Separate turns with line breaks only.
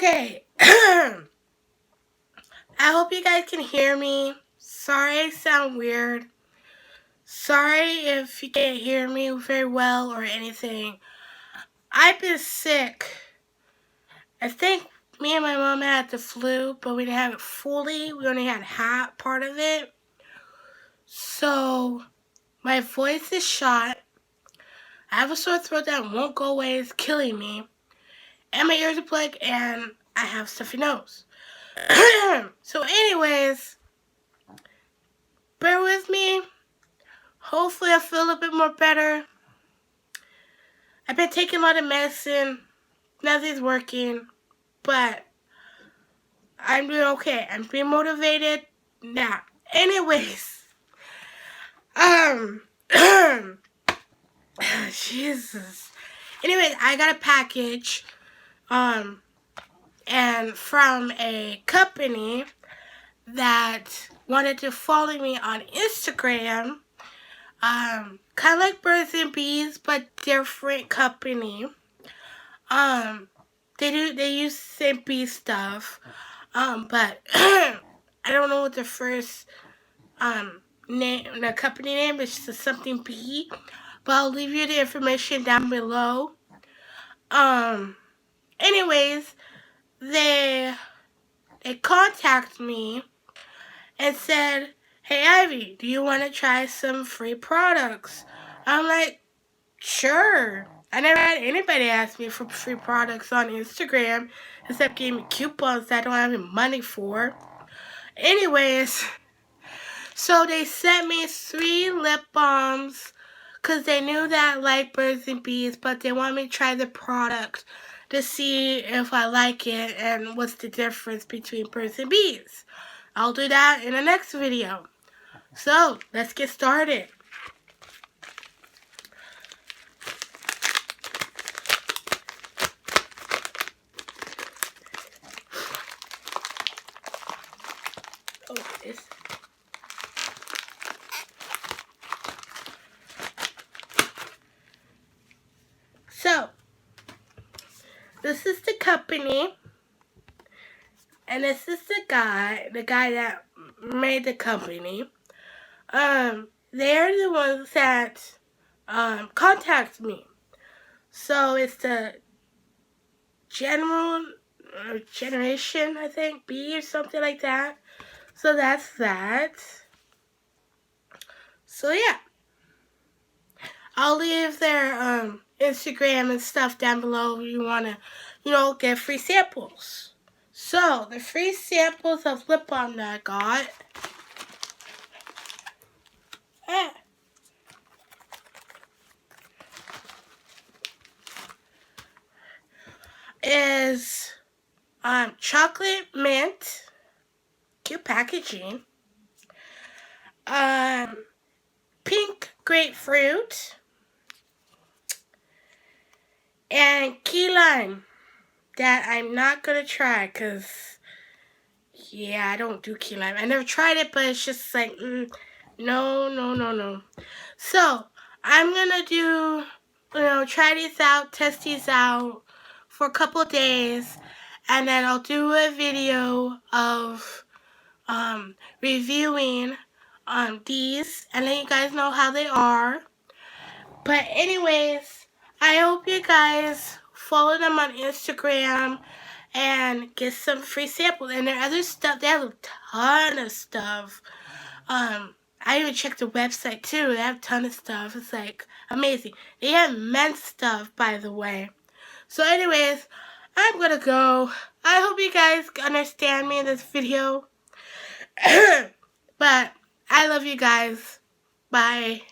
Okay. I hope you guys can hear me. Sorry I sound weird. Sorry if you can't hear me very well or anything. I've been sick. I think me and my mom had the flu, but we didn't have it fully. We only had half part of it. So my voice is shot. I have a sore throat that won't go away. It's killing me. And my ears are plagued, and I have stuffy nose. So anyways, bear with me. Hopefully I feel a bit more better. I've been taking a lot of medicine. Nothing's working. But I'm doing okay. I'm being motivated now. Anyways. Jesus. Anyways, I got a package. And from a company that wanted to follow me on Instagram. Kind of like Birds and Bees, but different company. They use the same bee stuff. But I don't know what the first name, the company name is, just something bee. But I'll leave you the information down below. Anyways, they contacted me and said, "Hey Ivy, do you want to try some free products?" I'm like, sure. I never had anybody ask me for free products on Instagram except gave me coupons that I don't have any money for. Anyways, so they sent me 3 lip balms because they knew that I like Birds and Bees, but they want me to try the product to see if I like it and what's the difference between Birds and Bees. I'll do that in the next video. So, let's get started. Oh, this. So, this is the company, and this is the guy that made the company. They're the ones that contact me. So it's the generation, I think, B or something like that. So that's that. So yeah, I'll leave their Instagram and stuff down below if you wanna, get free samples. So the free samples of lip balm that I got. Is chocolate mint, cute packaging, pink grapefruit, and key lime that I'm not gonna try because, yeah, I don't do key lime. I never tried it, but it's just like, no. So I'm gonna do, try these out, test these out for a couple of days, and then I'll do a video of reviewing these and let you guys know how they are. But anyways, I hope you guys follow them on Instagram and get some free samples. And their other stuff, they have a ton of stuff. I even checked the website too. They have a ton of stuff. It's like amazing. They have men's stuff, by the way. So anyways, I'm gonna go. I hope you guys understand me in this video. But I love you guys. Bye.